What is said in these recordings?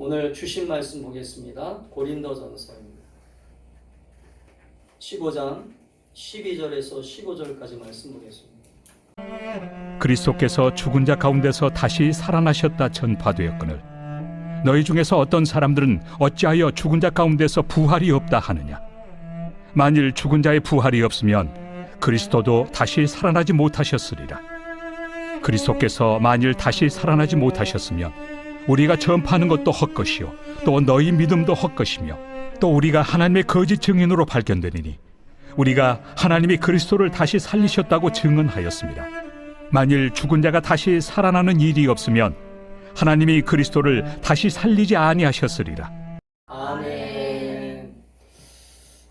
오늘 주신 말씀 보겠습니다. 고린도전서입니다. 15장 12절에서 15절까지 말씀 보겠습니다. 그리스도께서 죽은 자 가운데서 다시 살아나셨다 전파되었거늘 너희 중에서 어떤 사람들은 어찌하여 죽은 자 가운데서 부활이 없다 하느냐. 만일 죽은 자의 부활이 없으면 그리스도도 다시 살아나지 못하셨으리라. 그리스도께서 만일 다시 살아나지 못하셨으면 우리가 전파하는 것도 헛것이요 또 너희 믿음도 헛것이며 또 우리가 하나님의 거짓 증인으로 발견되리니 우리가 하나님이 그리스도를 다시 살리셨다고 증언하였습니다. 만일 죽은 자가 다시 살아나는 일이 없으면 하나님이 그리스도를 다시 살리지 아니하셨으리라. 아멘.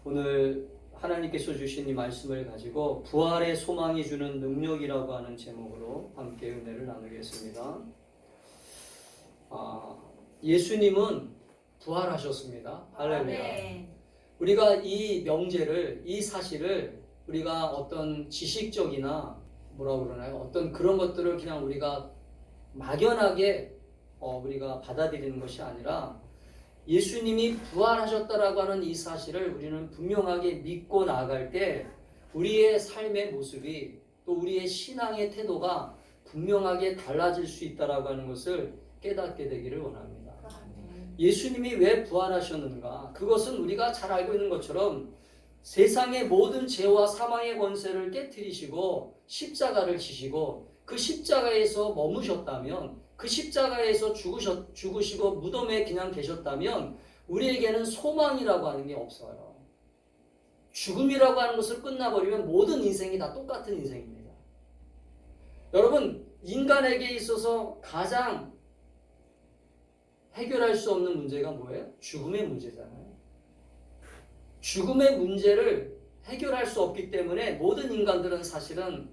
오늘 하나님께서 주신 이 말씀을 가지고 부활의 소망이 주는 능력이라고 하는 제목으로 함께 은혜를 나누겠습니다. 예수님은 부활하셨습니다. 할렐루야. 우리가 이 명제를, 이 사실을 우리가 어떤 지식적이나 뭐라고 그러나요? 어떤 그런 것들을 그냥 우리가 막연하게 우리가 받아들이는 것이 아니라 예수님이 부활하셨다라고 하는 이 사실을 우리는 분명하게 믿고 나아갈 때 우리의 삶의 모습이 또 우리의 신앙의 태도가 분명하게 달라질 수 있다라고 하는 것을 깨닫게 되기를 원합니다. 예수님이 왜 부활하셨는가? 그것은 우리가 잘 알고 있는 것처럼 세상의 모든 죄와 사망의 권세를 깨트리시고 십자가를 지시고 그 십자가에서 머무셨다면, 그 십자가에서 죽으시고 무덤에 그냥 계셨다면 우리에게는 소망이라고 하는 게 없어요. 죽음이라고 하는 것을 끝나버리면 모든 인생이 다 똑같은 인생입니다. 여러분, 인간에게 있어서 가장 해결할 수 없는 문제가 뭐예요? 죽음의 문제잖아요. 죽음의 문제를 해결할 수 없기 때문에 모든 인간들은 사실은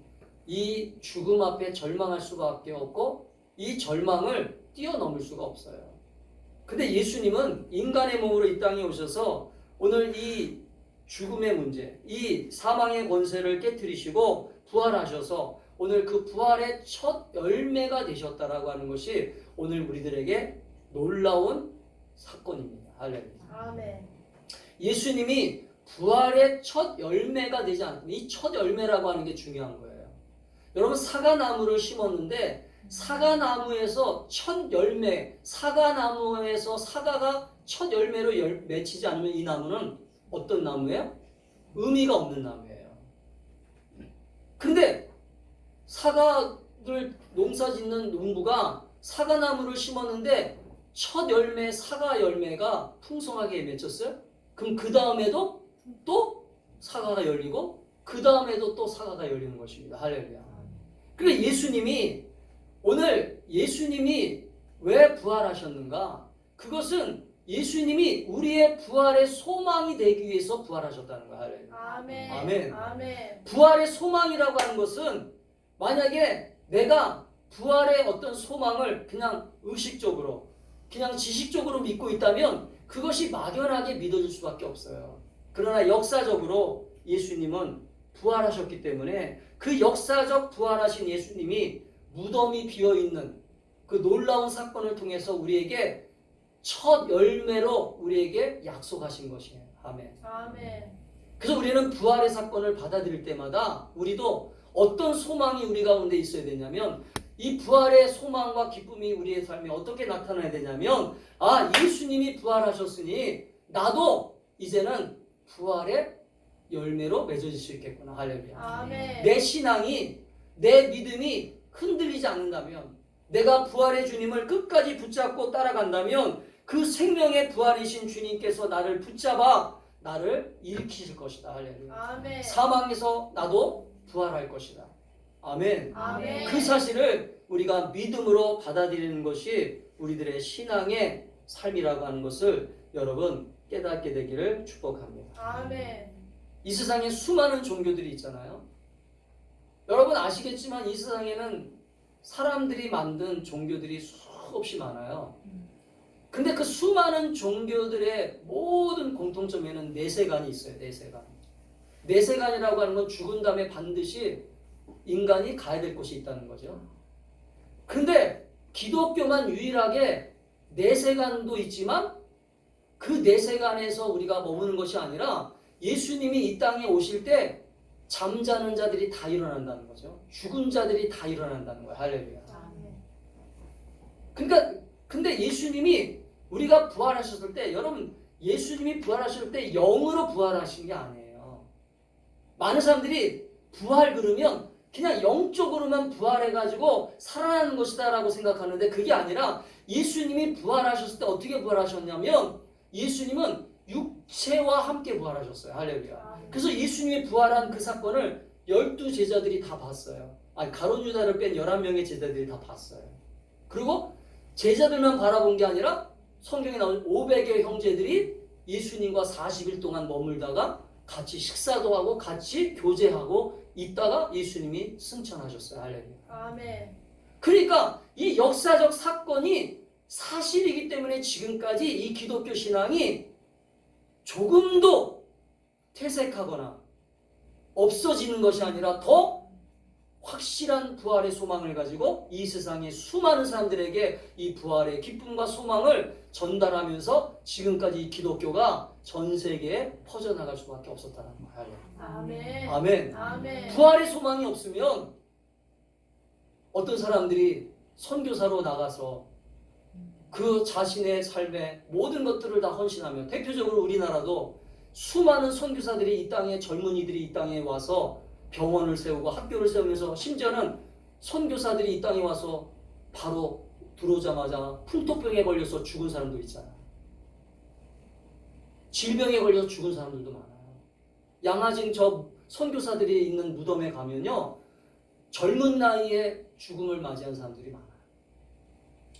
이 죽음 앞에 절망할 수밖에 없고 이 절망을 뛰어넘을 수가 없어요. 근데 예수님은 인간의 몸으로 이 땅에 오셔서 오늘 이 죽음의 문제, 이 사망의 권세를 깨트리시고 부활하셔서 오늘 그 부활의 첫 열매가 되셨다라고 하는 것이 오늘 우리들에게 놀라운 사건입니다. 할렐루야. 아멘. 예수님이 부활의 첫 열매가 되지 않고 이 첫 열매라고 하는 게 중요한 거예요. 여러분, 사과나무를 심었는데 사과나무에서 첫 열매, 사과나무에서 사과가 첫 열매로 맺히지 않으면 이 나무는 어떤 나무예요? 의미가 없는 나무예요. 근데 사과를 농사 짓는 농부가 사과나무를 심었는데 첫 열매, 사과 열매가 풍성하게 맺혔어요? 그럼 그 다음에도 또 사과가 열리고 그 다음에도 또 사과가 열리는 것입니다. 할렐루야. 그러니까 예수님이 왜 부활하셨는가? 그것은 예수님이 우리의 부활의 소망이 되기 위해서 부활하셨다는 거야. 할렐루야. 아멘. 아멘. 아멘. 부활의 소망이라고 하는 것은 만약에 내가 부활의 어떤 소망을 그냥 의식적으로, 그냥 지식적으로 믿고 있다면 그것이 막연하게 믿어질 수밖에 없어요. 그러나 역사적으로 예수님은 부활하셨기 때문에 그 역사적 부활하신 예수님이 무덤이 비어있는 그 놀라운 사건을 통해서 우리에게 첫 열매로 우리에게 약속하신 것이에요. 아멘. 아멘. 그래서 우리는 부활의 사건을 받아들일 때마다 우리도 어떤 소망이 우리 가운데 있어야 되냐면 이 부활의 소망과 기쁨이 우리의 삶에 어떻게 나타나야 되냐면 예수님이 부활하셨으니 나도 이제는 부활의 열매로 맺어질 수 있겠구나. 할렐루야. 아멘. 내 신앙이, 내 믿음이 흔들리지 않는다면, 내가 부활의 주님을 끝까지 붙잡고 따라간다면 그 생명의 부활이신 주님께서 나를 붙잡아 나를 일으키실 것이다. 할렐루야. 아멘. 사망에서 나도 부활할 것이다. 아멘. 아멘. 그 사실을 우리가 믿음으로 받아들이는 것이 우리들의 신앙의 삶이라고 하는 것을 여러분 깨닫게 되기를 축복합니다. 아멘. 이 세상에 수많은 종교들이 있잖아요. 여러분 아시겠지만 이 세상에는 사람들이 만든 종교들이 수없이 많아요. 근데 그 수많은 종교들의 모든 공통점에는 내세관이 있어요. 내세관. 내세관이라고 하는 건 죽은 다음에 반드시 인간이 가야 될 곳이 있다는 거죠. 근데 기독교만 유일하게 내세관도 있지만 그 내세관에서 우리가 머무는 것이 아니라 예수님이 이 땅에 오실 때 잠자는 자들이 다 일어난다는 거죠. 죽은 자들이 다 일어난다는 거예요. 할렐루야. 그러니까 근데 예수님이 우리가 부활하셨을 때 여러분 예수님이 부활하셨을 때 영으로 부활하신 게 아니에요. 많은 사람들이 부활 그러면 그냥 영적으로만 부활해가지고 살아나는 것이다 라고 생각하는데 그게 아니라 예수님이 부활하셨을 때 어떻게 부활하셨냐면 예수님은 육체와 함께 부활하셨어요. 할렐루야. 그래서 예수님이 부활한 그 사건을 12제자들이 다 봤어요. 아니 가룟 유다를 뺀 11명의 제자들이 다 봤어요. 그리고 제자들만 바라본 게 아니라 성경에 나오는 500의 형제들이 예수님과 40일 동안 머물다가 같이 식사도 하고 같이 교제하고 있다가 예수님이 승천하셨어요. 할렐루야. 아멘. 그러니까 이 역사적 사건이 사실이기 때문에 지금까지 이 기독교 신앙이 조금도 퇴색하거나 없어지는 것이 아니라 더 확실한 부활의 소망을 가지고 이 세상의 수많은 사람들에게 이 부활의 기쁨과 소망을 전달하면서 지금까지 이 기독교가 전 세계에 퍼져나갈 수밖에 없었다는 거예요. 아멘. 아멘. 아멘. 부활의 소망이 없으면 어떤 사람들이 선교사로 나가서 그 자신의 삶의 모든 것들을 다 헌신하며 대표적으로 우리나라도 수많은 선교사들이 이 땅에 젊은이들이 이 땅에 와서 병원을 세우고 학교를 세우면서 심지어는 선교사들이 이 땅에 와서 바로 들어오자마자 풍토병에 걸려서 죽은 사람도 있잖아요. 질병에 걸려서 죽은 사람들도 많아요. 양화진 저 선교사들이 있는 무덤에 가면요. 젊은 나이에 죽음을 맞이한 사람들이 많아요.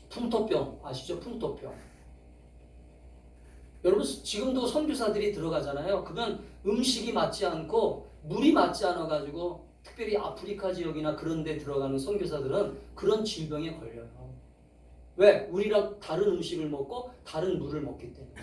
풍토병 아시죠? 풍토병. 여러분 지금도 선교사들이 들어가잖아요. 그러면 음식이 맞지 않고 물이 맞지 않아가지고 특별히 아프리카 지역이나 그런 데 들어가는 선교사들은 그런 질병에 걸려요. 왜? 우리랑 다른 음식을 먹고 다른 물을 먹기 때문에.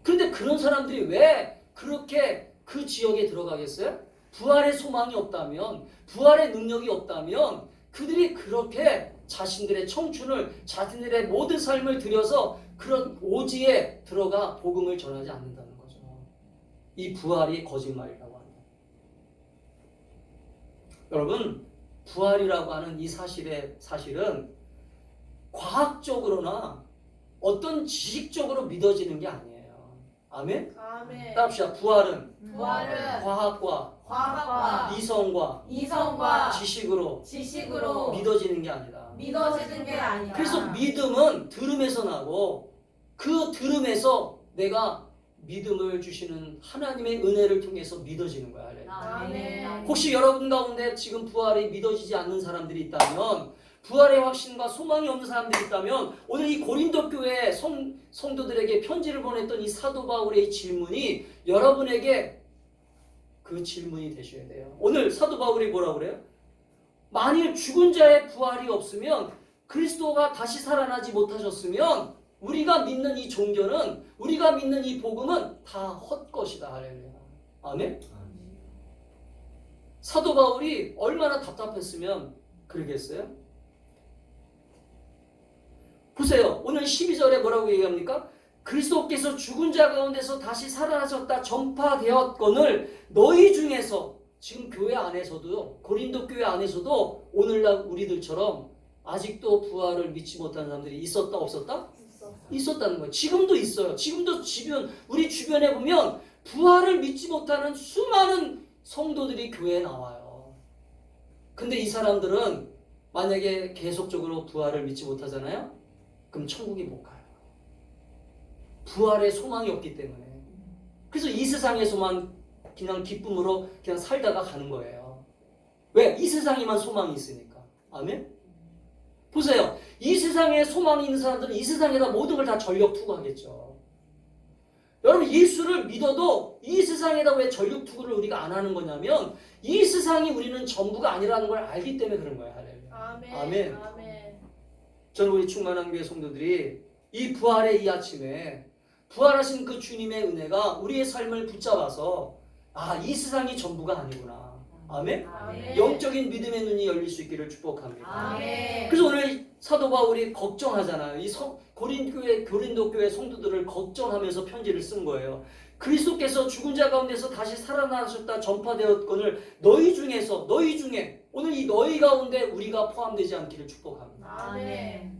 그런데 그런 사람들이 왜 그렇게 그 지역에 들어가겠어요? 부활의 소망이 없다면, 부활의 능력이 없다면 그들이 그렇게 자신들의 청춘을, 자신들의 모든 삶을 들여서 그런 오지에 들어가 복음을 전하지 않는다는 거죠. 이 부활이 거짓말이라고 합니다. 여러분, 부활이라고 하는 이 사실은 과학적으로나 어떤 지식적으로 믿어지는 게 아니에요. 아멘? 아멘. 따라합시다. 부활은 부활은 과학과 이성과 지식으로 믿어지는 게 아니다. 믿어지는 게 아니라. 그래서 믿음은 들음에서 나고 그 들음에서 내가 믿음을 주시는 하나님의 은혜를 통해서 믿어지는 거야. 아멘. 혹시 여러분 가운데 지금 부활이 믿어지지 않는 사람들이 있다면, 부활의 확신과 소망이 없는 사람들이 있다면 오늘 이 고린도 교회 성도들에게 편지를 보냈던 이 사도 바울의 질문이 여러분에게 그 질문이 되셔야 돼요. 오늘 사도 바울이 뭐라고 그래요? 만일 죽은 자의 부활이 없으면, 그리스도가 다시 살아나지 못하셨으면 우리가 믿는 이 종교는, 우리가 믿는 이 복음은 다 헛것이다. 할렐루야. 아멘? 사도 바울이 얼마나 답답했으면 그러겠어요? 보세요. 오늘 12절에 뭐라고 얘기합니까? 그리스도께서 죽은 자 가운데서 다시 살아나셨다 전파되었거늘 너희 중에서, 지금 교회 안에서도, 고린도 교회 안에서도 오늘날 우리들처럼 아직도 부활을 믿지 못하는 사람들이 있었다 없었다? 있었다는 거예요. 지금도 있어요. 지금도 우리 주변에 보면 부활을 믿지 못하는 수많은 성도들이 교회에 나와요. 근데 이 사람들은 만약에 계속적으로 부활을 믿지 못하잖아요? 그럼 천국에 못 가요. 부활의 소망이 없기 때문에. 그래서 이 세상에서만 그냥 기쁨으로 그냥 살다가 가는 거예요. 왜? 이 세상에만 소망이 있으니까. 아멘? 보세요. 이 세상에 소망이 있는 사람들은 이 세상에다 모든 걸 다 전력 투구하겠죠. 여러분, 예수를 믿어도 이 세상에다 왜 전력 투구를 우리가 안 하는 거냐면 이 세상이 우리는 전부가 아니라는 걸 알기 때문에 그런 거예요. 아멘. 아멘. 아멘. 저는 우리 충만한 교회 성도들이 이 부활의 이 아침에 부활하신 그 주님의 은혜가 우리의 삶을 붙잡아서 이 세상이 전부가 아니구나. 아멘. 아멘. 영적인 믿음의 눈이 열릴 수 있기를 축복합니다. 아멘. 그래서 오늘 사도 바울이 걱정하잖아요. 이 고린도 교회 성도들을 걱정하면서 편지를 쓴 거예요. 그리스도께서 죽은 자 가운데서 다시 살아나셨다 전파되었거늘 너희 중에 오늘 이 너희 가운데 우리가 포함되지 않기를 축복합니다. 아멘.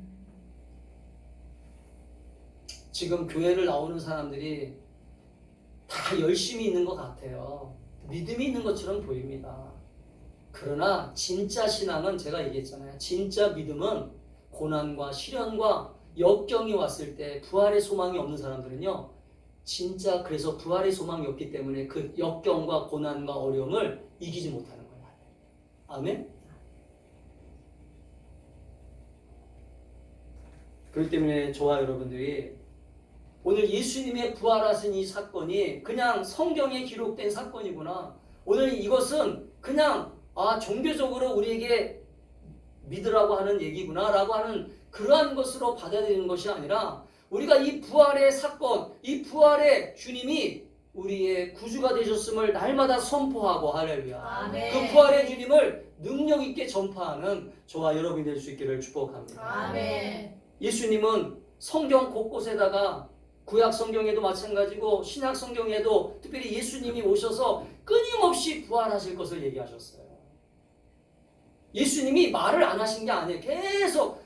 지금 교회를 나오는 사람들이 다 열심히 있는 것 같아요. 믿음이 있는 것처럼 보입니다. 그러나 진짜 신앙은 제가 얘기했잖아요. 진짜 믿음은 고난과 시련과 역경이 왔을 때 부활의 소망이 없는 사람들은요. 진짜 그래서 부활의 소망이 없기 때문에 그 역경과 고난과 어려움을 이기지 못하는 거예요. 아멘? 그렇기 때문에 저와 여러분들이 오늘 예수님의 부활하신 이 사건이 그냥 성경에 기록된 사건이구나. 오늘 이것은 그냥 종교적으로 우리에게 믿으라고 하는 얘기구나 라고 하는 그러한 것으로 받아들이는 것이 아니라 우리가 이 부활의 사건, 이 부활의 주님이 우리의 구주가 되셨음을 날마다 선포하고 할렐루야. 아멘. 그 부활의 주님을 능력 있게 전파하는 저와 여러분이 될 수 있기를 축복합니다. 아멘. 예수님은 성경 곳곳에다가 구약 성경에도 마찬가지고 신약 성경에도 특별히 예수님이 오셔서 끊임없이 부활하실 것을 얘기하셨어요. 예수님이 말을 안 하신 게 아니에요. 계속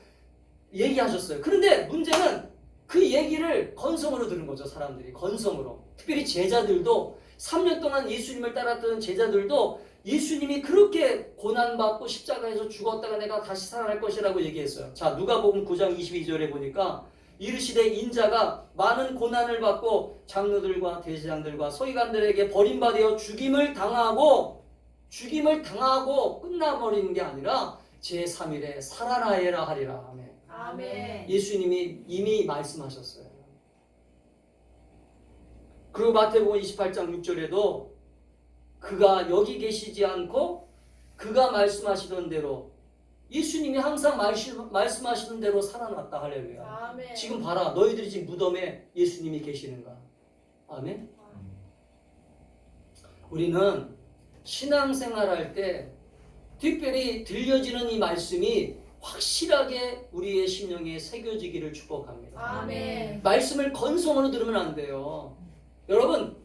얘기하셨어요. 그런데 문제는 그 얘기를 건성으로 들은 거죠. 사람들이 건성으로. 특별히 제자들도 3년 동안 예수님을 따랐던 제자들도 예수님이 그렇게 고난받고 십자가에서 죽었다가 내가 다시 살아날 것이라고 얘기했어요. 자, 누가복음 9장 22절에 보니까 이르시되 인자가 많은 고난을 받고 장로들과 대제장들과 서기관들에게 버림받아 죽임을 당하고 끝나버리는 게 아니라 제3일에 살아나리라 하리라. 아멘. 아멘. 예수님이 이미 말씀하셨어요. 그리고 마태복음 28장 6절에도 그가 여기 계시지 않고 그가 말씀하시던 대로 예수님이 항상 말씀하시는 대로 살아났다. 할렐루야. 아멘. 지금 봐라. 너희들이 지금 무덤에 예수님이 계시는가. 아멘. 우리는 신앙생활할 때 특별히 들려지는 이 말씀이 확실하게 우리의 심령에 새겨지기를 축복합니다. 아멘. 말씀을 건성으로 들으면 안 돼요. 여러분,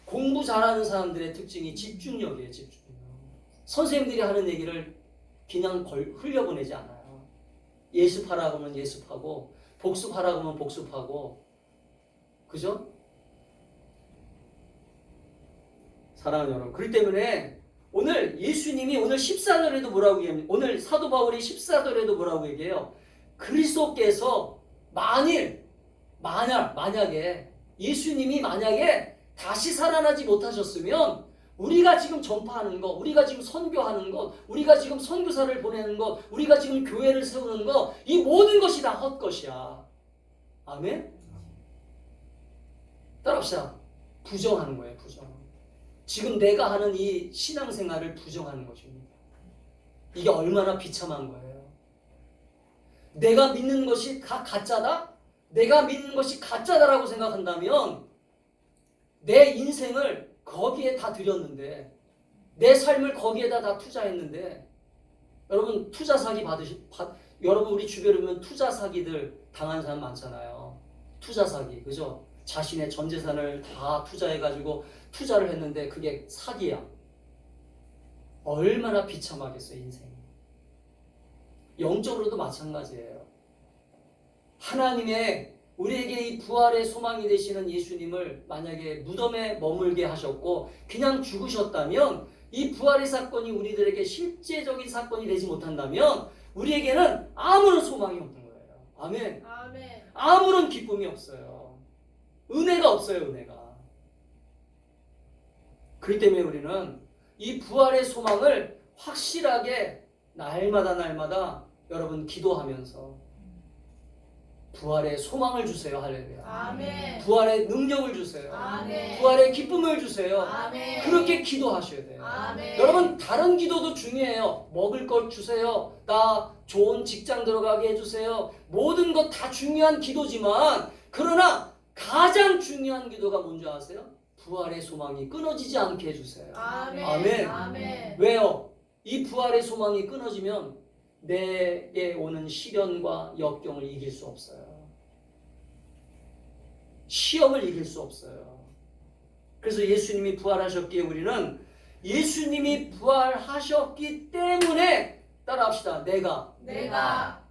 공부 잘하는 사람들의 특징이 집중력이에요. 집중력. 선생님들이 하는 얘기를 그냥 흘려보내지 않아요. 예습하라고 하면 예습하고 복습하라고 하면 복습하고. 그죠? 사랑하는 여러분, 그렇기 때문에 오늘 예수님이 오늘 14절에도 뭐라고 얘기합니까? 오늘 사도 바울이 14절에도 뭐라고 얘기해요? 그리스도께서 만약에 예수님이 만약에 다시 살아나지 못하셨으면 우리가 지금 전파하는 것, 우리가 지금 선교하는 것, 우리가 지금 선교사를 보내는 것, 우리가 지금 교회를 세우는 것, 이 모든 것이 다 헛것이야. 아멘? 따라합시다. 부정하는 거예요. 부정. 지금 내가 하는 이 신앙생활을 부정하는 것입니다. 이게 얼마나 비참한 거예요. 내가 믿는 것이 다 가짜다? 내가 믿는 것이 가짜다라고 생각한다면 내 인생을 거기에 다 들였는데, 내 삶을 거기에다 다 투자했는데, 여러분 투자 사기 여러분 우리 주변에 보면 투자 사기들 당한 사람 많잖아요. 투자 사기, 그죠? 자신의 전 재산을 다 투자해가지고 투자를 했는데 그게 사기야. 얼마나 비참하겠어요, 인생이. 영적으로도 마찬가지예요. 하나님의 우리에게 이 부활의 소망이 되시는 예수님을 만약에 무덤에 머물게 하셨고 그냥 죽으셨다면, 이 부활의 사건이 우리들에게 실제적인 사건이 되지 못한다면 우리에게는 아무런 소망이 없는 거예요. 아멘. 아멘. 아무런 기쁨이 없어요. 은혜가 없어요. 은혜가. 그렇기 때문에 우리는 이 부활의 소망을 확실하게 날마다 여러분 기도하면서 부활의 소망을 주세요. 할렐루야. 아멘. 부활의 능력을 주세요. 아멘. 부활의 기쁨을 주세요. 아멘. 그렇게 기도하셔야 돼요. 아멘. 여러분 다른 기도도 중요해요. 먹을 것 주세요. 나 좋은 직장 들어가게 해주세요. 모든 것 다 중요한 기도지만, 그러나 가장 중요한 기도가 뭔지 아세요? 부활의 소망이 끊어지지 않게 해주세요. 아멘. 아멘. 아멘. 왜요? 이 부활의 소망이 끊어지면 내게 오는 시련과 역경을 이길 수 없어요. 시험을 이길 수 없어요. 그래서 예수님이 부활하셨기에 우리는 예수님이 부활하셨기 때문에 따라합시다.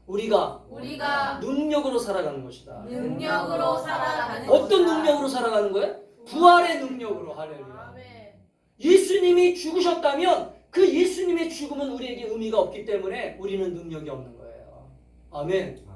우리가 능력으로 살아가는 것이다. 능력으로 살아가는 어떤 것이다. 능력으로 살아가는 거예요? 부활의 능력으로. 할렐루야. 아멘. 예수님이 죽으셨다면 그 예수님의 죽음은 우리에게 의미가 없기 때문에 우리는 능력이 없는 거예요. 아멘.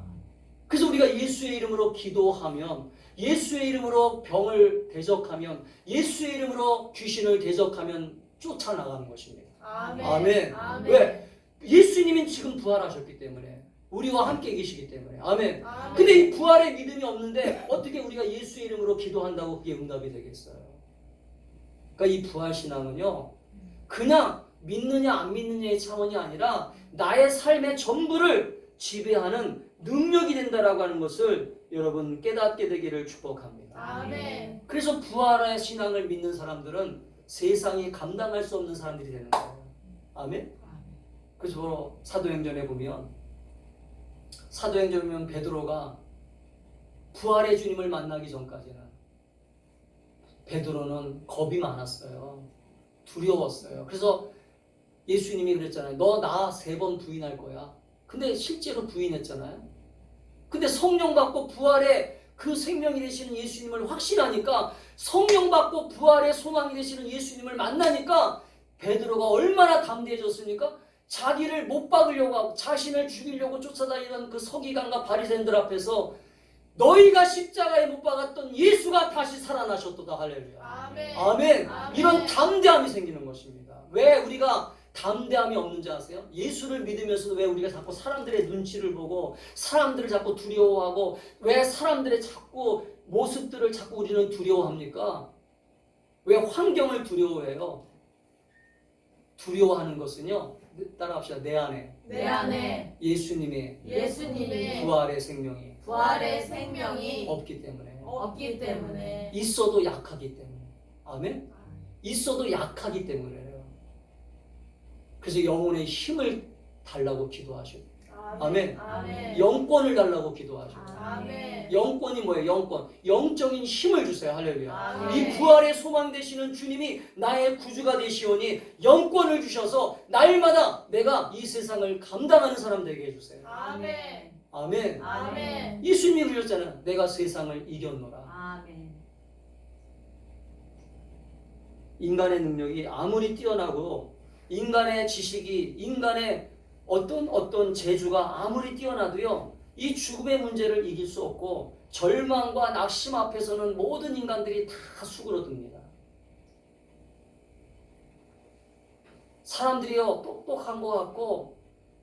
그래서 우리가 예수의 이름으로 기도하면, 예수의 이름으로 병을 대적하면, 예수의 이름으로 귀신을 대적하면 쫓아나가는 것입니다. 아멘. 아멘. 아멘. 왜? 예수님은 지금 부활하셨기 때문에, 우리와 함께 계시기 때문에. 아멘. 아멘. 근데 이 부활의 믿음이 없는데 어떻게 우리가 예수의 이름으로 기도한다고 그게 응답이 되겠어요? 그러니까 이 부활신앙은요, 그냥 믿느냐 안 믿느냐의 차원이 아니라 나의 삶의 전부를 지배하는 능력이 된다라고 하는 것을 여러분 깨닫게 되기를 축복합니다. 아멘. 그래서 부활의 신앙을 믿는 사람들은 세상이 감당할 수 없는 사람들이 되는 거예요. 아멘. 그래서 바로 사도행전에 보면 베드로가 부활의 주님을 만나기 전까지는 베드로는 겁이 많았어요. 두려웠어요. 그래서 예수님이 그랬잖아요. 너 나 3번 부인할 거야. 근데 실제로 부인했잖아요. 근데 성령 받고 부활의 그 생명이 되시는 예수님을 확신하니까, 성령 받고 부활의 소망이 되시는 예수님을 만나니까 베드로가 얼마나 담대해졌습니까? 자기를 못 박으려고 하고 자신을 죽이려고 쫓아다니던 그 서기관과 바리새인들 앞에서 너희가 십자가에 못 박았던 예수가 다시 살아나셨도다. 할렐루야. 아멘. 아멘. 아멘. 이런 담대함이 생기는 것입니다. 왜 우리가 담대함이 없는지 아세요? 예수를 믿으면서도 왜 우리가 자꾸 사람들의 눈치를 보고 사람들을 자꾸 두려워하고 왜 사람들의 자꾸 모습들을 자꾸 우리는 두려워합니까? 왜 환경을 두려워해요? 두려워하는 것은요, 따라합시다. 내 안에 예수님의 부활의 생명이 없기 때문에, 있어도 약하기 때문에. 아멘? 있어도 약하기 때문에요. 그래서 영혼의 힘을 달라고 기도하셔요. 아멘. 영권을 달라고 기도하셔요. 아멘. 영권이 뭐예요? 영권. 영적인 힘을 주세요. 할렐루야. 아멘. 이 부활의 소망 되시는 주님이 나의 구주가 되시오니 영권을 주셔서 날마다 내가 이 세상을 감당하는 사람 되게 해주세요. 아멘. 아멘. 아멘. 예수님이 그러셨잖아요. 내가 세상을 이겼노라. 아멘. 인간의 능력이 아무리 뛰어나고 인간의 지식이, 인간의 어떤 재주가 아무리 뛰어나도요, 이 죽음의 문제를 이길 수 없고 절망과 낙심 앞에서는 모든 인간들이 다 수그러듭니다. 사람들이요, 똑똑한 것 같고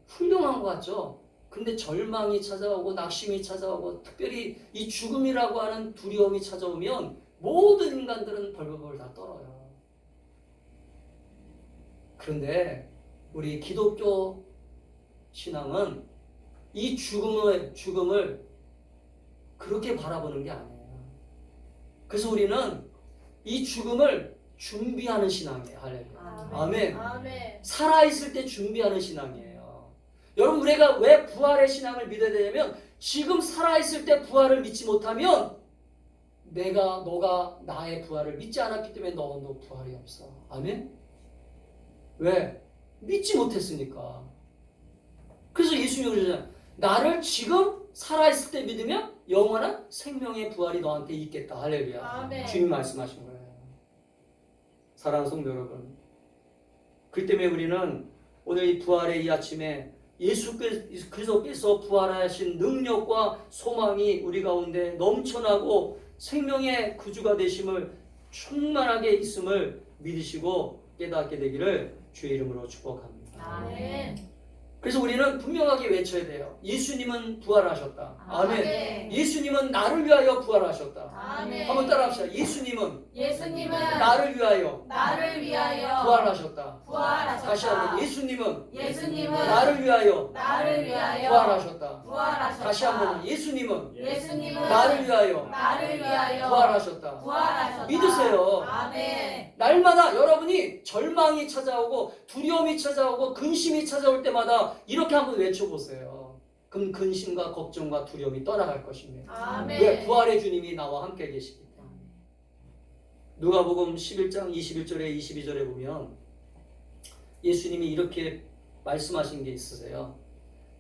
훌륭한 것 같죠. 근데 절망이 찾아오고 낙심이 찾아오고 특별히 이 죽음이라고 하는 두려움이 찾아오면 모든 인간들은 벌벌벌 다 떨어요. 그런데 우리 기독교 신앙은 이 죽음을 그렇게 바라보는 게 아니에요. 그래서 우리는 이 죽음을 준비하는 신앙이에요. 할렐루야. 아멘. 아멘. 살아있을 때 준비하는 신앙이에요. 여러분, 우리가 왜 부활의 신앙을 믿어야 되냐면, 지금 살아있을 때 부활을 믿지 못하면 너가 나의 부활을 믿지 않았기 때문에 너 부활이 없어. 아멘. 왜? 믿지 못했으니까. 그래서 예수님이 그러잖아요. 나를 지금 살아있을 때 믿으면 영원한 생명의 부활이 너한테 있겠다. 할렐루야. 아멘. 주님 말씀하신 거예요. 사랑하는 성도 여러분, 그 때문에 우리는 오늘 이 부활의 이 아침에 예수 그리스도께서 부활하신 능력과 소망이 우리 가운데 넘쳐나고 생명의 구주가 되심을 충만하게 있음을 믿으시고 깨닫게 되기를 주의 이름으로 축복합니다. 아멘. 그래서 우리는 분명하게 외쳐야 돼요. 예수님은 부활하셨다. 아멘. 예수님은 나를 위하여 부활하셨다. 아멘. 한번 따라합시다. 예수님은 예수님은 나를 위하여 나를 위하여 부활하셨다. 부활하셨다. 다시 한번 예수님은 예수님은 나를 위하여 나를 위하여 부활하셨다. 부활하셨다. 다시 한번 예수님은 예수님은 나를 위하여 나를 위하여 부활하셨다. 부활하셨다. 믿으세요. 아멘. 날마다 여러분이 절망이 찾아오고 두려움이 찾아오고 근심이 찾아올 때마다 이렇게 한번 외쳐보세요. 그럼 근심과 걱정과 두려움이 떠나갈 것입니다. 아멘. 왜? 부활의 주님이 나와 함께 계시기 때문에. 누가복음 11장 21절에 22절에 보면 예수님이 이렇게 말씀하신 게 있으세요.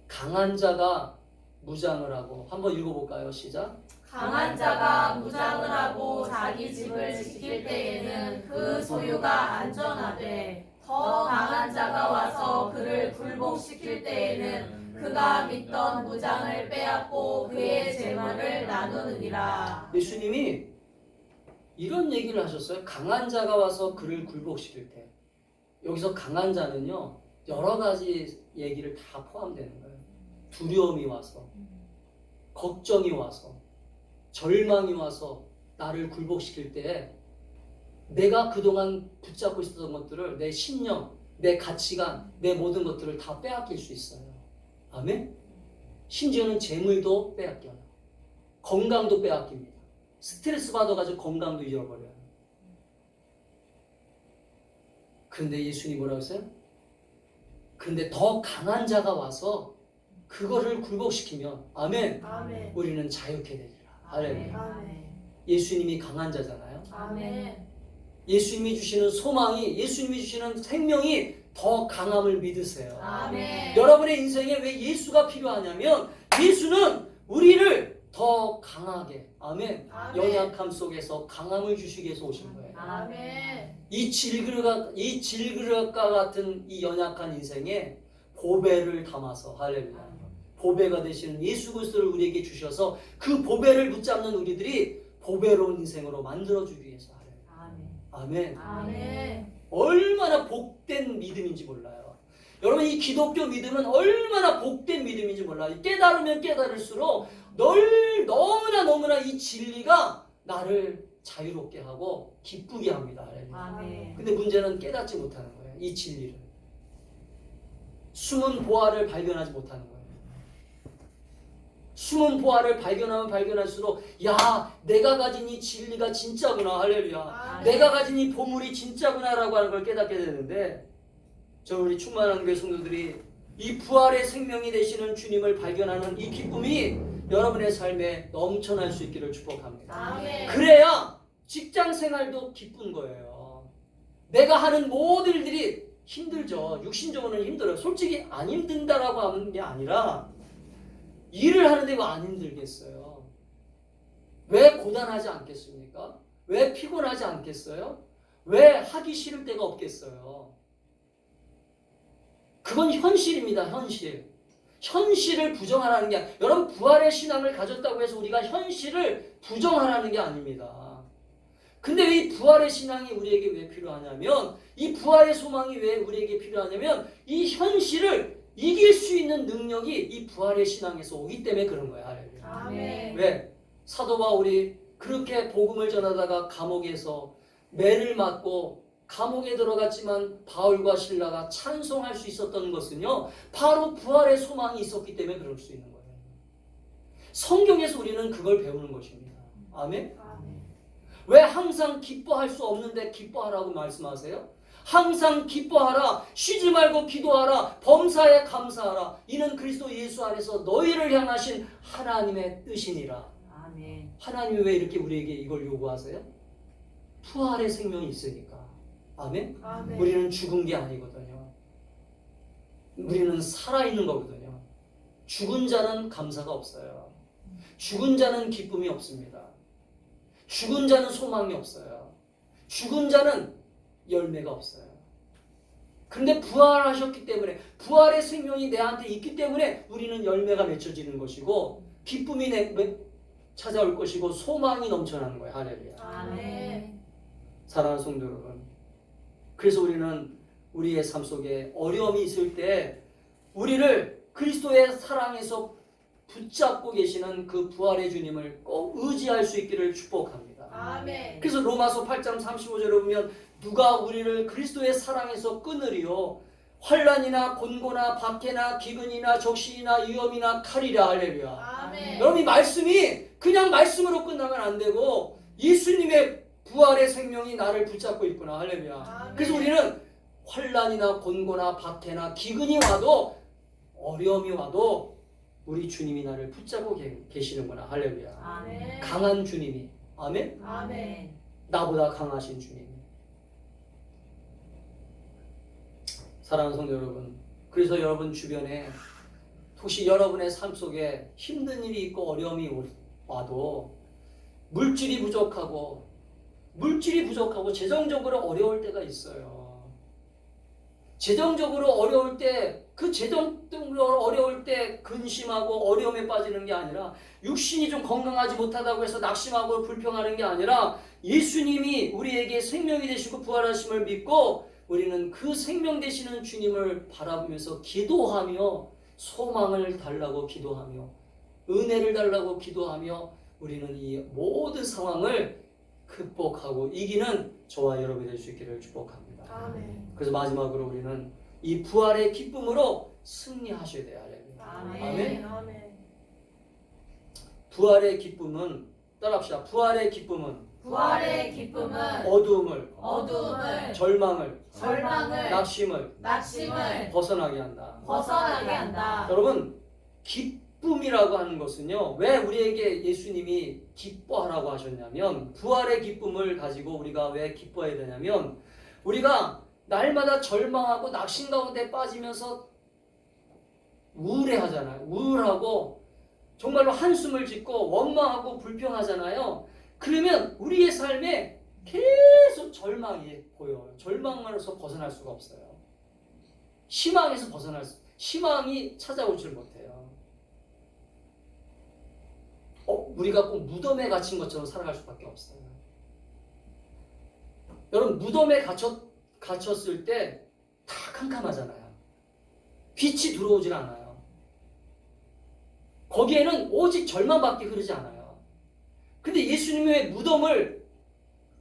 강한 자가 무장을 하고, 한번 읽어볼까요? 시작. 강한 자가 무장을 하고 자기 집을 지킬 때에는 그 소유가 안전하되 더 강한 자가 와서 그를 굴복시킬 때에는 그가 믿던 무장을 빼앗고 그의 재물을 나누느니라. 예수님이 이런 얘기를 하셨어요. 강한 자가 와서 그를 굴복시킬 때. 여기서 강한 자는요, 여러 가지 얘기를 다 포함되는 거예요. 두려움이 와서, 걱정이 와서, 절망이 와서 나를 굴복시킬 때 내가 그동안 붙잡고 있었던 것들을, 내 신념, 내 가치관, 내 모든 것들을 다 빼앗길 수 있어요. 아멘? 심지어는 재물도 빼앗겨요. 건강도 빼앗깁니다. 스트레스 받아가지고 건강도 잃어버려요. 그런데 예수님이 뭐라고 했어요? 근데 더 강한 자가 와서 그거를 굴복시키면, 아멘, 아멘. 우리는 자유케 되리라. 할렐루야. 아멘. 예수님이 강한 자잖아요. 아멘. 예수님이 주시는 소망이, 예수님이 주시는 생명이 더 강함을 믿으세요. 아멘. 여러분의 인생에 왜 예수가 필요하냐면 예수는 우리를 더 강하게, 아멘, 아멘. 연약함 속에서 강함을 주시기 위해서 오신 거예요. 아멘. 이 질그릇과 같은 이 연약한 인생에 보배를 담아서, 할렐루야, 보배가 되시는 예수 그리스도를 우리에게 주셔서 그 보배를 붙잡는 우리들이 보배로운 인생으로 만들어주기 위해서, 할렐루야. 아멘. 아멘. 얼마나 얼마나 복된 믿음인지 몰라요. 여러분, 이 기독교 믿음은 얼마나 복된 믿음인지 몰라요. 깨달으면 깨달을수록 너무나 이 진리가 나를 자유롭게 하고 기쁘게 합니다. 아멘. 근데 문제는 깨닫지 못하는 거예요. 이 진리를. 숨은 보화를 발견하지 못하는 거예요. 숨은 보화를 발견하면 발견할수록, 야, 내가 가진 이 진리가 진짜구나. 할렐루야. 아멘. 내가 가진 이 보물이 진짜구나라고 하는 걸 깨닫게 되는데, 우리 충만한 교회 성도들이 이 부활의 생명이 되시는 주님을 발견하는 이 기쁨이 여러분의 삶에 넘쳐날 수 있기를 축복합니다. 아멘. 그래야 직장 생활도 기쁜 거예요. 내가 하는 모든 일들이 힘들죠. 육신적으로는 힘들어요. 솔직히 안 힘든다라고 하는 게 아니라 일을 하는데 왜 안 힘들겠어요? 왜 고단하지 않겠습니까? 왜 피곤하지 않겠어요? 왜 하기 싫을 때가 없겠어요? 그건 현실입니다. 현실을 부정하라는 게 아니라, 여러분, 부활의 신앙을 가졌다고 해서 우리가 현실을 부정하라는 게 아닙니다. 근데 왜 이 부활의 신앙이 우리에게 왜 필요하냐면, 이 부활의 소망이 왜 우리에게 필요하냐면, 이 현실을 이길 수 있는 능력이 이 부활의 신앙에서 오기 때문에 그런 거야. 할렐루야. 아멘. 왜? 사도 바울이 그렇게 복음을 전하다가 감옥에서 매를 맞고 감옥에 들어갔지만 바울과 실라가 찬송할 수 있었던 것은요, 바로 부활의 소망이 있었기 때문에 그럴 수 있는 거예요. 성경에서 우리는 그걸 배우는 것입니다. 아멘? 아멘. 왜 항상 기뻐할 수 없는데 기뻐하라고 말씀하세요? 항상 기뻐하라, 쉬지 말고 기도하라, 범사에 감사하라. 이는 그리스도 예수 안에서 너희를 향하신 하나님의 뜻이니라. 아멘. 하나님이 왜 이렇게 우리에게 이걸 요구하세요? 부활의 생명이 있으니까. 아멘? 아멘. 우리는 죽은 게 아니거든요. 우리는 살아있는 거거든요. 죽은 자는 감사가 없어요. 죽은 자는 기쁨이 없습니다. 죽은 자는 소망이 없어요. 죽은 자는 열매가 없어요. 그런데 부활하셨기 때문에, 부활의 생명이 내한테 있기 때문에 우리는 열매가 맺혀지는 것이고, 기쁨이 찾아올 것이고, 소망이 넘쳐나는 거예요. 할렐루야. 아멘. 사랑하는 성도 여러분, 그래서 우리는 우리의 삶 속에 어려움이 있을 때 우리를 그리스도의 사랑에서 붙잡고 계시는 그 부활의 주님을 꼭 의지할 수 있기를 축복합니다. 아멘. 그래서 로마서 8장 35절에 보면 누가 우리를 그리스도의 사랑에서 끊으리요 환난이나 곤고나 박해나 기근이나 적신이나 위험이나 칼이라. 할렐루야. 아멘. 여러분 이 말씀이 그냥 말씀으로 끝나면 안 되고 예수님의 부활의 생명이 나를 붙잡고 있구나. 할렐루야. 아멘. 그래서 우리는 환난이나 곤고나 박해나 기근이 와도 어려움이 와도 우리 주님이 나를 붙잡고 계시는구나. 할렐루야. 아멘. 강한 주님이. 아멘. 아멘. 나보다 강하신 주님. 사랑하는 성도 여러분, 그래서 여러분 주변에 혹시 여러분의 삶 속에 힘든 일이 있고 어려움이 와도 물질이 부족하고 재정적으로 어려울 때가 있어요. 재정적으로 어려울 때, 그 재정적으로 어려울 때 근심하고 어려움에 빠지는 게 아니라 육신이 좀 건강하지 못하다고 해서 낙심하고 불평하는 게 아니라 예수님이 우리에게 생명이 되시고 부활하심을 믿고 우리는 그 생명 되시는 주님을 바라보면서 기도하며 소망을 달라고 기도하며 은혜를 달라고 기도하며 우리는 이 모든 상황을 극복하고 이기는 저와 여러분이 될 수 있기를 축복합니다. 아멘. 그래서 마지막으로 우리는 이 부활의 기쁨으로 승리하셔야 돼요. 아멘. 아멘. 아멘. 부활의 기쁨은 따라합시다. 부활의 기쁨은 부활의 기쁨은 어두움을 절망을 낙심을 벗어나게 한다. 벗어나게 한다. 여러분 기쁨이라고 하는 것은요 왜 우리에게 예수님이 기뻐하라고 하셨냐면 부활의 기쁨을 가지고 우리가 왜 기뻐해야 되냐면 우리가 날마다 절망하고 낙심 가운데 빠지면서 우울해하잖아요. 우울하고 정말로 한숨을 짓고 원망하고 불평하잖아요. 그러면 우리의 삶에 계속 절망이 보여요. 절망으로서 벗어날 수가 없어요. 희망이 찾아오질 못해요. 우리가 꼭 무덤에 갇힌 것처럼 살아갈 수밖에 없어요. 여러분 무덤에 갇혔을 때 다 캄캄하잖아요. 빛이 들어오질 않아요. 거기에는 오직 절망밖에 흐르지 않아요. 근데 예수님이 왜 무덤을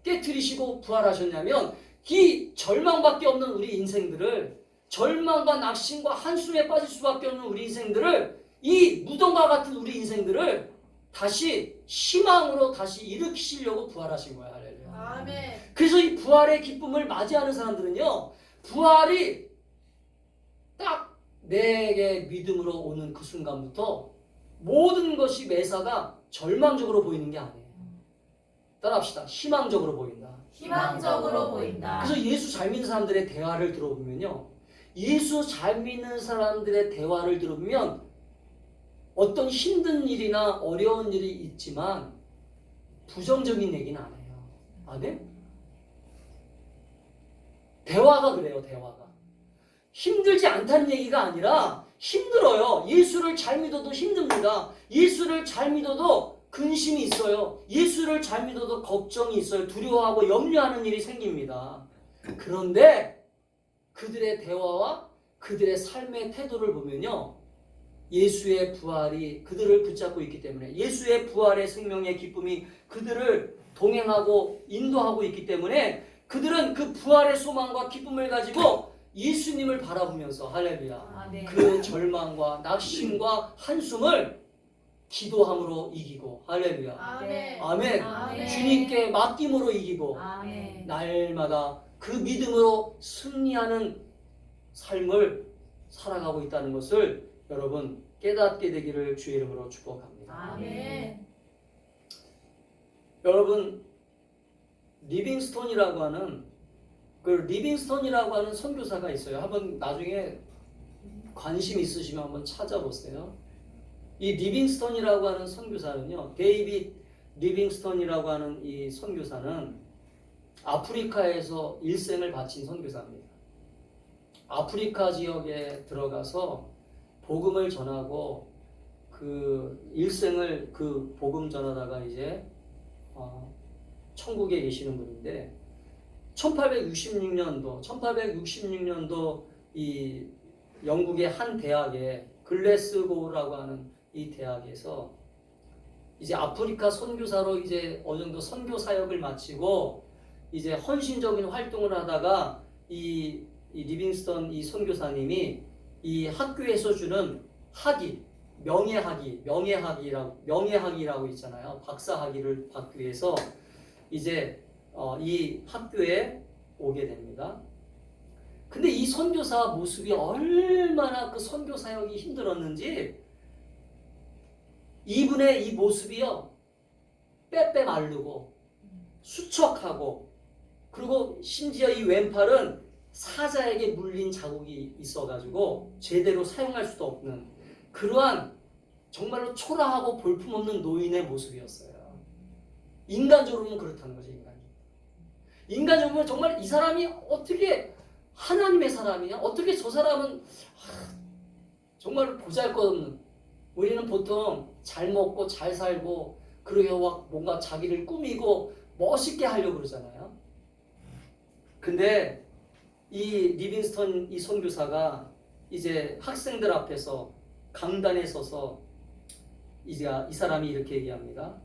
깨트리시고 부활하셨냐면 이 절망밖에 없는 우리 인생들을 절망과 낙심과 한숨에 빠질 수밖에 없는 우리 인생들을 이 무덤과 같은 우리 인생들을 다시 희망으로 다시 일으키시려고 부활하신 거예요. 할렐루야. 아멘. 그래서 이 부활의 기쁨을 맞이하는 사람들은요 부활이 딱 내게 믿음으로 오는 그 순간부터 모든 것이 매사가 절망적으로 보이는 게 아니에요. 따라합시다. 희망적으로 보인다. 희망적으로 보인다. 그래서 예수 잘 믿는 사람들의 대화를 들어보면요. 예수 잘 믿는 사람들의 대화를 들어보면 어떤 힘든 일이나 어려운 일이 있지만 부정적인 얘기는 안 해요. 아멘? 대화가 그래요. 대화가. 힘들지 않다는 얘기가 아니라 힘들어요. 예수를 잘 믿어도 힘듭니다. 예수를 잘 믿어도 근심이 있어요. 예수를 잘 믿어도 걱정이 있어요. 두려워하고 염려하는 일이 생깁니다. 그런데 그들의 대화와 그들의 삶의 태도를 보면요. 예수의 부활이 그들을 붙잡고 있기 때문에 예수의 부활의 생명의 기쁨이 그들을 동행하고 인도하고 있기 때문에 그들은 그 부활의 소망과 기쁨을 가지고 예수님을 바라보면서 할렐루야. 아멘. 그 절망과 낙심과 한숨을 기도함으로 이기고 할렐루야. 아멘. 아멘. 아멘. 주님께 맡김으로 이기고 아멘. 날마다 그 믿음으로 승리하는 삶을 살아가고 있다는 것을 여러분 깨닫게 되기를 주의 이름으로 축복합니다. 아멘. 여러분 리빙스톤이라고 하는 선교사가 있어요. 한번 나중에 관심 있으시면 한번 찾아보세요. 이 리빙스톤이라고 하는 선교사는요. 데이빗 리빙스톤이라고 하는 이 선교사는 아프리카에서 일생을 바친 선교사입니다. 아프리카 지역에 들어가서 복음을 전하고 그 일생을 그 복음 전하다가 이제 천국에 계시는 분인데 1866년도 이 영국의 한 대학에 글래스고라고 하는 이 대학에서 이제 아프리카 선교사로 이제 어느 정도 선교 사역을 마치고 이제 헌신적인 활동을 하다가 이 리빙스턴 이 선교사님이 이 학교에서 주는 학위, 명예학위라고 있잖아요. 박사학위를 받기 위해서 이제 이 학교에 오게 됩니다. 근데 이 선교사 모습이 얼마나 그 선교 사역이 힘들었는지 이분의 이 모습이요, 빼빼 마르고 수척하고, 그리고 심지어 이 왼팔은 사자에게 물린 자국이 있어가지고 제대로 사용할 수도 없는 그러한 정말로 초라하고 볼품없는 노인의 모습이었어요. 인간적으로는 그렇다는 거죠. 인간적으로 정말 이 사람이 어떻게 하나님의 사람이야? 어떻게 저 사람은 정말 보잘것없는, 우리는 보통 잘 먹고 잘 살고 그러고 뭔가 자기를 꾸미고 멋있게 하려고 그러잖아요. 근데 이 리빙스턴 이 선교사가 이제 학생들 앞에서 강단에 서서 이제 이 사람이 이렇게 얘기합니다.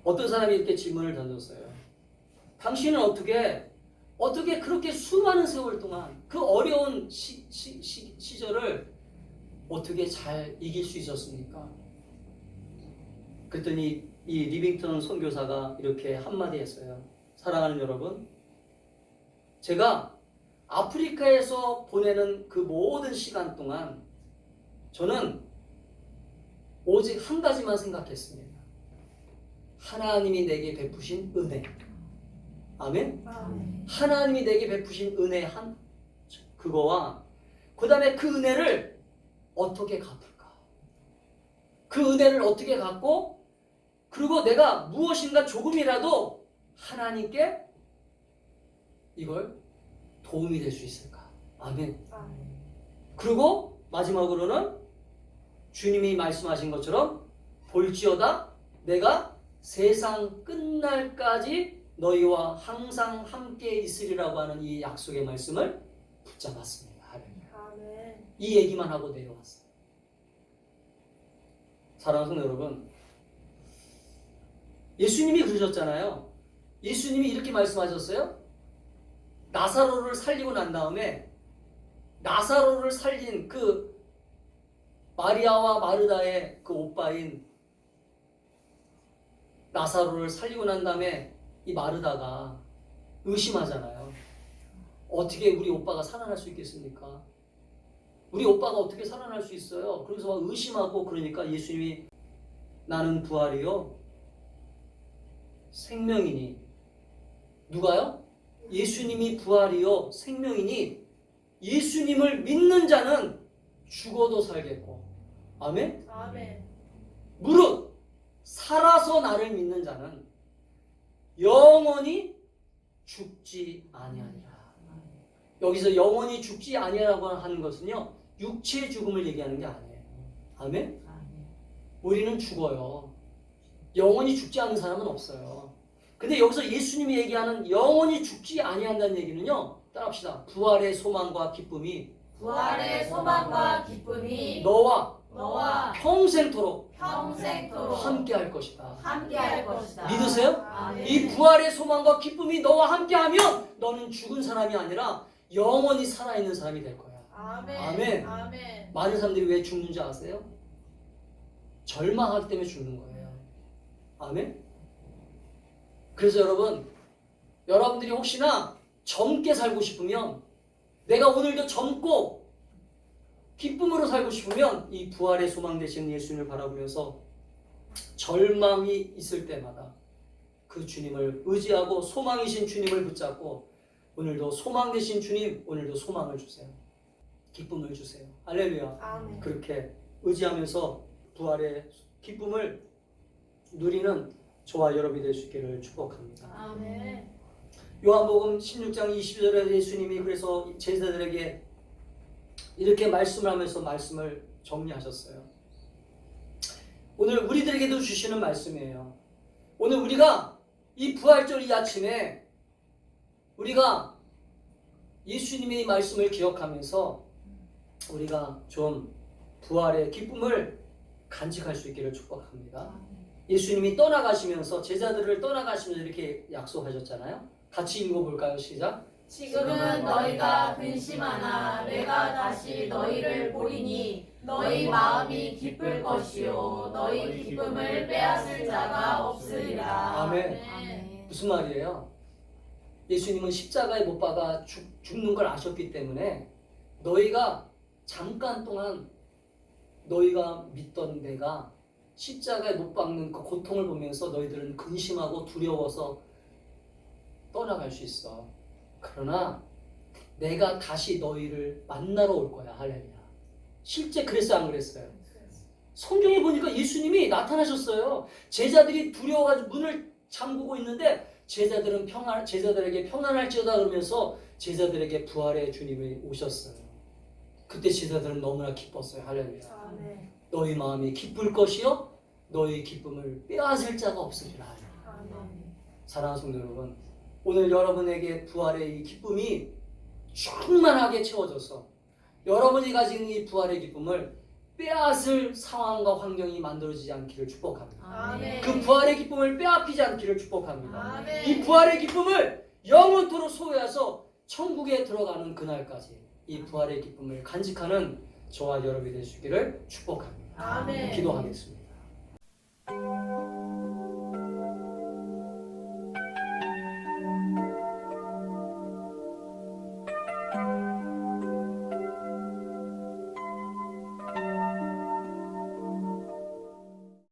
어떤 사람이 이렇게 질문을 던졌어요. 당신은 어떻게 그렇게 수많은 세월 동안 그 어려운 시절을 어떻게 잘 이길 수 있었습니까? 그랬더니 이 리빙턴 선교사가 이렇게 한마디 했어요. 사랑하는 여러분, 제가 아프리카에서 보내는 그 모든 시간 동안 저는 오직 한 가지만 생각했습니다. 하나님이 내게 베푸신 은혜. 아멘? 하나님이 내게 베푸신 은혜 그거와 그 다음에 그 은혜를 어떻게 갚을까? 그 은혜를 어떻게 갚고, 그리고 내가 무엇인가 조금이라도 하나님께 이걸 도움이 될 수 있을까? 아멘. 그리고 마지막으로는 주님이 말씀하신 것처럼 볼지어다 내가 세상 끝날까지 너희와 항상 함께 있으리라고 하는 이 약속의 말씀을 붙잡았습니다. 아멘. 이 얘기만 하고 내려왔어요. 사랑하는 성도 여러분, 예수님이 그러셨잖아요. 예수님이 이렇게 말씀하셨어요. 나사로를 살리고 난 다음에 나사로를 살린 그 마리아와 마르다의 그 오빠인 나사로를 살리고 난 다음에 이 마르다가 의심하잖아요. 어떻게 우리 오빠가 살아날 수 있겠습니까? 우리 오빠가 어떻게 살아날 수 있어요? 그래서 막 의심하고, 그러니까 예수님이 나는 부활이요 생명이니. 누가요? 예수님이 부활이요 생명이니 예수님을 믿는 자는 죽어도 살겠고, 아멘? 아멘. 무릇 살아서 나를 믿는 자는 영원히 죽지 아니하리라. 여기서 영원히 죽지 아니하라고 하는 것은요, 육체의 죽음을 얘기하는 게 아니에요. 아멘? 우리는 죽어요. 영원히 죽지 않는 사람은 없어요. 근데 여기서 예수님이 얘기하는 영원히 죽지 아니한다는 얘기는요, 따라합시다. 부활의 소망과 기쁨이 부활의 소망과 기쁨이 너와 평생토록 평생토록 함께할 것이다. 함께할 것이다. 믿으세요? 아멘. 이 부활의 소망과 기쁨이 너와 함께하면 너는 죽은 사람이 아니라 영원히 살아있는 사람이 될 거야. 아멘. 아멘. 아멘. 많은 사람들이 왜 죽는지 아세요? 절망하기 때문에 죽는 거예요. 아멘. 그래서 여러분들이 혹시나 젊게 살고 싶으면, 내가 오늘도 젊고 기쁨으로 살고 싶으면 이 부활의 소망 되신 예수님을 바라보면서 절망이 있을 때마다 그 주님을 의지하고 소망이신 주님을 붙잡고, 오늘도 소망 되신 주님, 오늘도 소망을 주세요. 기쁨을 주세요. 할렐루야. 아멘. 그렇게 의지하면서 부활의 기쁨을 누리는 저와 여러분이 될 수 있기를 축복합니다. 아멘. 요한복음 16장 22절에 예수님이 그래서 제자들에게 이렇게 말씀을 하면서 말씀을 정리하셨어요. 오늘 우리들에게도 주시는 말씀이에요. 오늘 우리가 이 부활절 이 아침에 우리가 예수님의 이 말씀을 기억하면서 우리가 좀 부활의 기쁨을 간직할 수 있기를 축복합니다. 예수님이 떠나가시면서 제자들을 떠나가시면서 이렇게 약속하셨잖아요. 같이 읽어볼까요? 시작. 지금은 너희가 근심하나 내가 다시 너희를 보리니 너희 마음이 기쁠 것이요 너희 기쁨을 빼앗을 자가 없으리라. 아멘. 무슨 말이에요? 예수님은 십자가에 못 박아 죽는 걸 아셨기 때문에 너희가 잠깐 동안 너희가 믿던 내가 십자가에 못 박는 그 고통을 보면서 너희들은 근심하고 두려워서 떠나갈 수 있어. 그러나 내가 다시 너희를 만나러 올 거야. 할렐루야. 실제 그랬어요, 안 그랬어요? 성경에 보니까 예수님이 나타나셨어요. 제자들이 두려워가지고 문을 잠그고 있는데 제자들에게 평안할지어다 그러면서 제자들에게 부활의 주님이 오셨어요. 그때 제자들은 너무나 기뻤어요. 할렐루야. 너희 마음이 기쁠 것이요 너희 기쁨을 빼앗을 자가 없으리라. 사랑하는 성도 여러분, 오늘 여러분에게 부활의 이 기쁨이 충만하게 채워져서 여러분이 가진 이 부활의 기쁨을 빼앗을 상황과 환경이 만들어지지 않기를 축복합니다. 아멘. 그 부활의 기쁨을 빼앗기지 않기를 축복합니다. 아멘. 이 부활의 기쁨을 영원토록 소유해서 천국에 들어가는 그날까지 이 부활의 기쁨을 간직하는 저와 여러분이 될 수 있기를 축복합니다. 아멘. 기도하겠습니다.